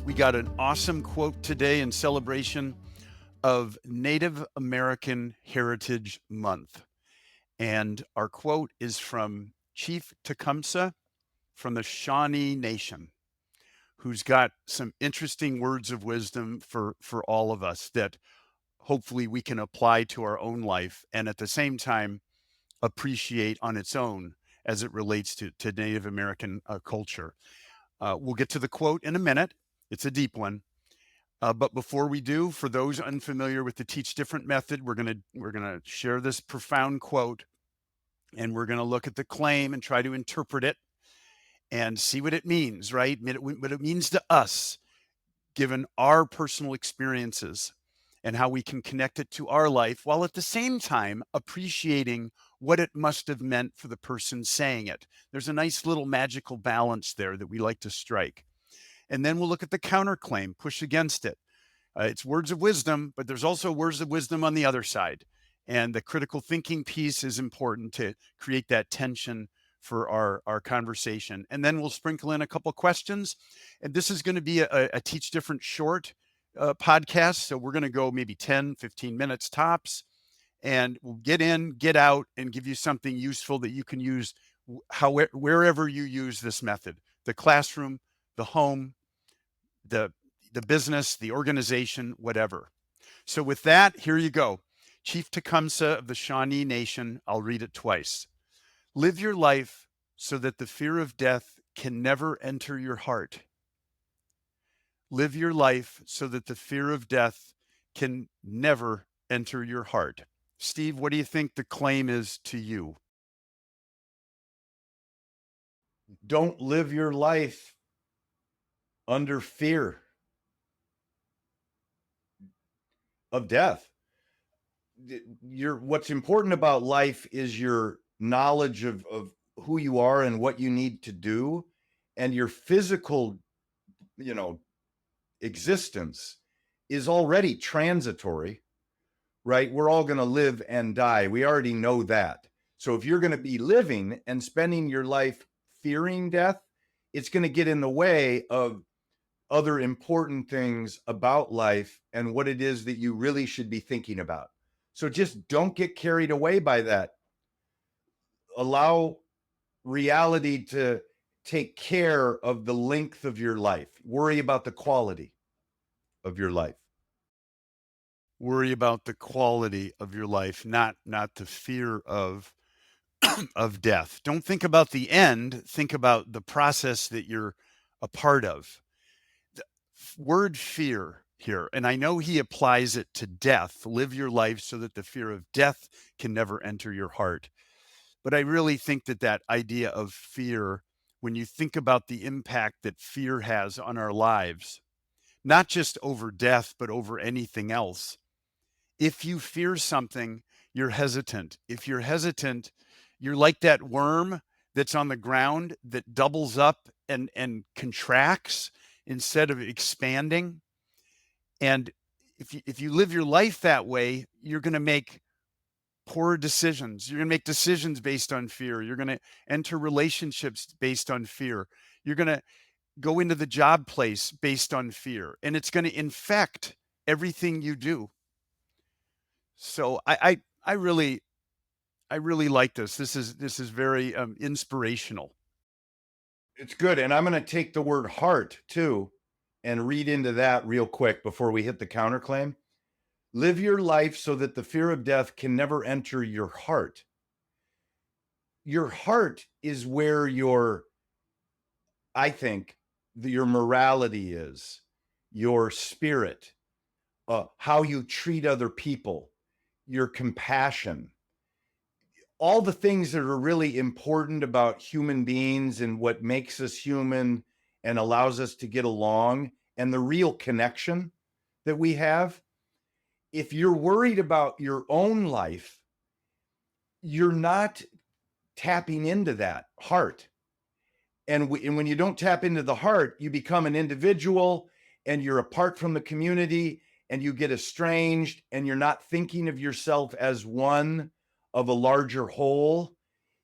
We got an awesome quote today in celebration of Native American Heritage Month. And our quote is from Chief Tecumseh from the Shawnee Nation, who's got some interesting words of wisdom for all of us that hopefully we can apply to our own life and at the same time appreciate on its own as it relates to Native American culture. We'll get to the quote in a minute. It's a deep one. But before we do, for those unfamiliar with the Teach Different method, we're gonna share this profound quote, and we're gonna look at the claim and try to interpret it and see what it means, right? What it means to us, given our personal experiences, and how we can connect it to our life, while at the same time appreciating what it must have meant for the person saying it. There's a nice little magical balance there that we like to strike. And then we'll look at the counterclaim, push against it. It's words of wisdom, but there's also words of wisdom on the other side. And the critical thinking piece is important to create that tension for our conversation. And then we'll sprinkle in a couple questions. And this is going to be a Teach Different short podcast. So we're going to go maybe 10, 15 minutes tops. And we'll get in, get out, and give you something useful that you can use wherever you use this method: the classroom, the home, the business, the organization, whatever. So with that, here you go. Chief Tecumseh of the Shawnee Nation, I'll read it twice. Live your life so that the fear of death can never enter your heart. Live your life so that the fear of death can never enter your heart. Steve, what do you think the claim is to you? Don't live your life under fear of death. What's important about life is your knowledge of who you are and what you need to do, and your physical, existence is already transitory, right? We're all going to live and die. We already know that. So if you're going to be living and spending your life fearing death, it's going to get in the way of other important things about life and what it is that you really should be thinking about. So just don't get carried away by that. Allow reality to take care of the length of your life. Worry about the quality of your life. Worry about the quality of your life, not the fear of death. Don't think about the end, think about the process that you're a part of. The word fear here, and I know he applies it to death. Live your life so that the fear of death can never enter your heart. But I really think that idea of fear, when you think about the impact that fear has on our lives, not just over death, but over anything else. If you fear something, you're hesitant. If you're hesitant, you're like that worm that's on the ground that doubles up and contracts instead of expanding. And if you live your life that way, you're going to make poor decisions. You're going to make decisions based on fear. You're going to enter relationships based on fear. You're going to go into the job place based on fear, and it's going to infect everything you do. So I really like this. This is very inspirational. It's good. And I'm going to take the word heart too and read into that real quick before we hit the counterclaim. Live your life so that the fear of death can never enter your heart. Your heart is where I think, your morality is, your spirit, how you treat other people, your compassion, all the things that are really important about human beings and what makes us human and allows us to get along, and the real connection that we have. If you're worried about your own life, you're not tapping into that heart. And when you don't tap into the heart, you become an individual and you're apart from the community and you get estranged and you're not thinking of yourself as one of a larger whole.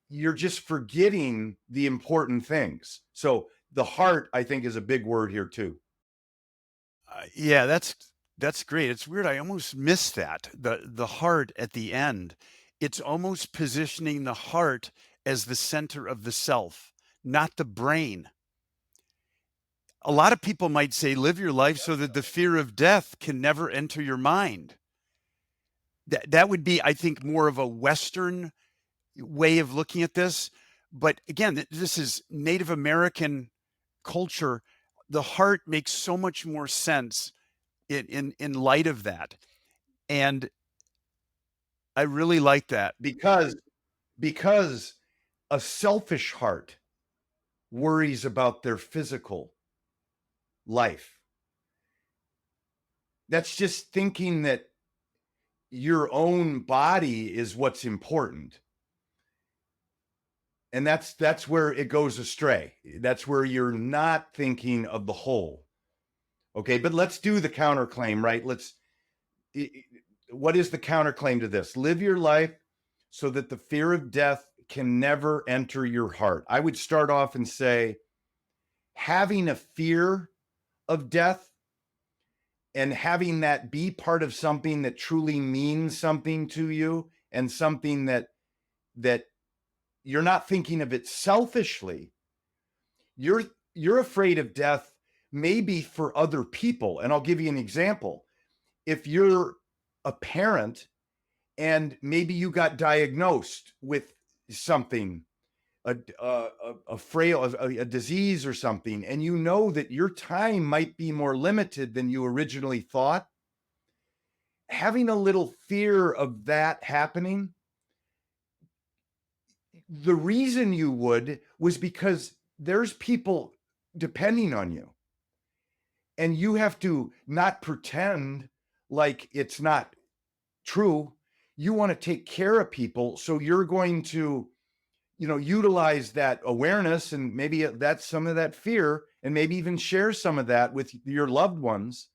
You're just forgetting the important things. So the heart, I think, is a big word here too. Yeah, that's great. It's weird. I almost missed that. The heart at the end. It's almost positioning the heart as the center of the self, not the brain. A lot of people might say, live your life so that the fear of death can never enter your mind. That would be, I think, more of a Western way of looking at this. But again, this is Native American culture. The heart makes so much more sense in light of that. And I really like that. because because a selfish heart worries about their physical life. That's just thinking that your own body is what's important. And that's where it goes astray. That's where you're not thinking of the whole. Okay, but let's do the counterclaim, right? What is the counterclaim to this? Live your life so that the fear of death can never enter your heart. I would start off and say, having a fear of death and having that be part of something that truly means something to you and something that you're not thinking of it selfishly. You're afraid of death maybe for other people. And I'll give you an example. If you're a parent and maybe you got diagnosed with something, a frail, a disease or something, and you know that your time might be more limited than you originally thought, having a little fear of that happening, the reason you would was because there's people depending on you. And you have to not pretend like it's not true. You want to take care of people. So you're going to, utilize that awareness and maybe that's some of that fear and maybe even share some of that with your loved ones.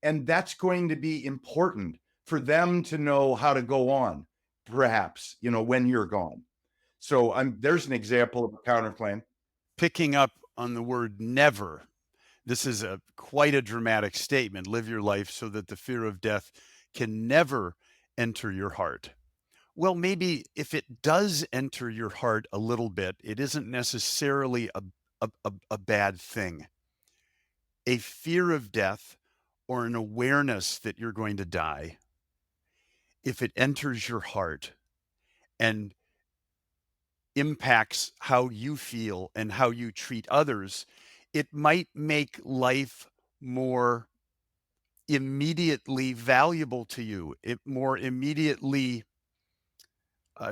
And that's going to be important for them to know how to go on, perhaps, when you're gone. So there's an example of a counterclaim. Picking up on the word never, this is quite a dramatic statement. Live your life so that the fear of death can never enter your heart. Well, maybe if it does enter your heart a little bit, it isn't necessarily a bad thing. A fear of death or an awareness that you're going to die, if it enters your heart and impacts how you feel and how you treat others, it might make life more immediately valuable to you, it more immediately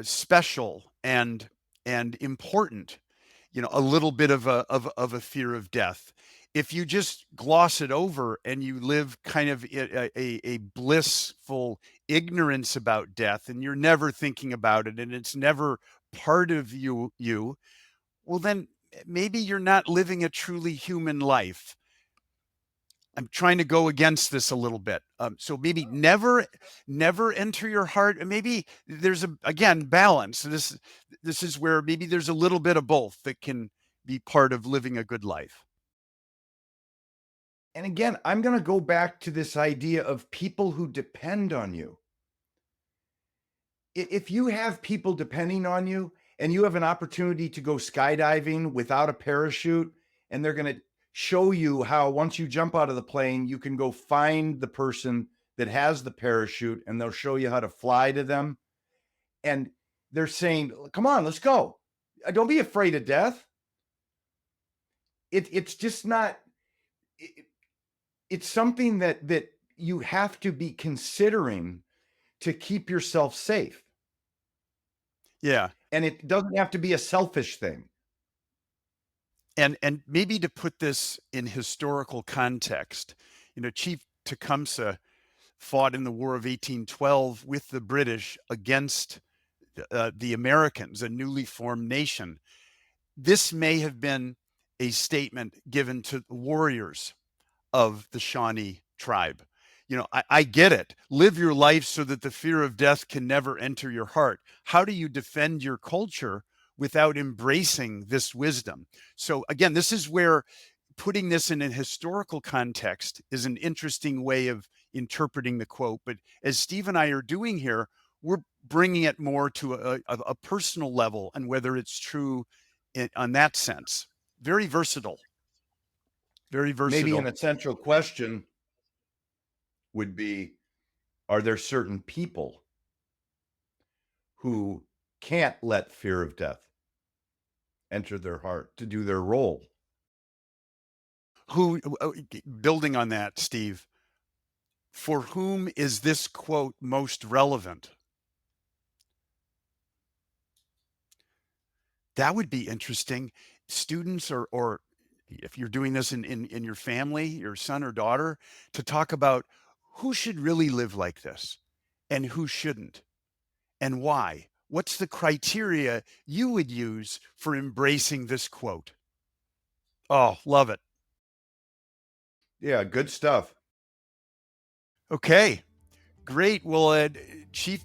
special and important. A little bit of a fear of death. If you just gloss it over and you live kind of a blissful ignorance about death, and you're never thinking about it, and it's never part of you, well, then maybe you're not living a truly human life. I'm trying to go against this a little bit. So maybe never enter your heart. And maybe there's again balance. This is where maybe there's a little bit of both that can be part of living a good life. And again, I'm going to go back to this idea of people who depend on you. If you have people depending on you and you have an opportunity to go skydiving without a parachute, and they're going to show you how once you jump out of the plane, you can go find the person that has the parachute and they'll show you how to fly to them. And they're saying, come on, let's go. Don't be afraid of death. It's just not, it's something that you have to be considering to keep yourself safe. Yeah. And it doesn't have to be a selfish thing. And maybe to put this in historical context, Chief Tecumseh fought in the War of 1812 with the British against the Americans, a newly formed nation. This may have been a statement given to the warriors of the Shawnee tribe. I get it. Live your life so that the fear of death can never enter your heart. How do you defend your culture without embracing this wisdom? So again, this is where putting this in a historical context is an interesting way of interpreting the quote. But as Steve and I are doing here, we're bringing it more to a personal level and whether it's true on that sense. Very versatile. Very Maybe an versatile. essential question would be, are there certain people who can't let fear of death enter their heart to do their role? Who, building on that, Steve, for whom is this quote most relevant? That would be interesting. Students or if you're doing this in your family, your son or daughter, to talk about who should really live like this and who shouldn't and why. What's the criteria you would use for embracing this quote? Oh, love it. Yeah, good stuff. Okay, great. Well, Chief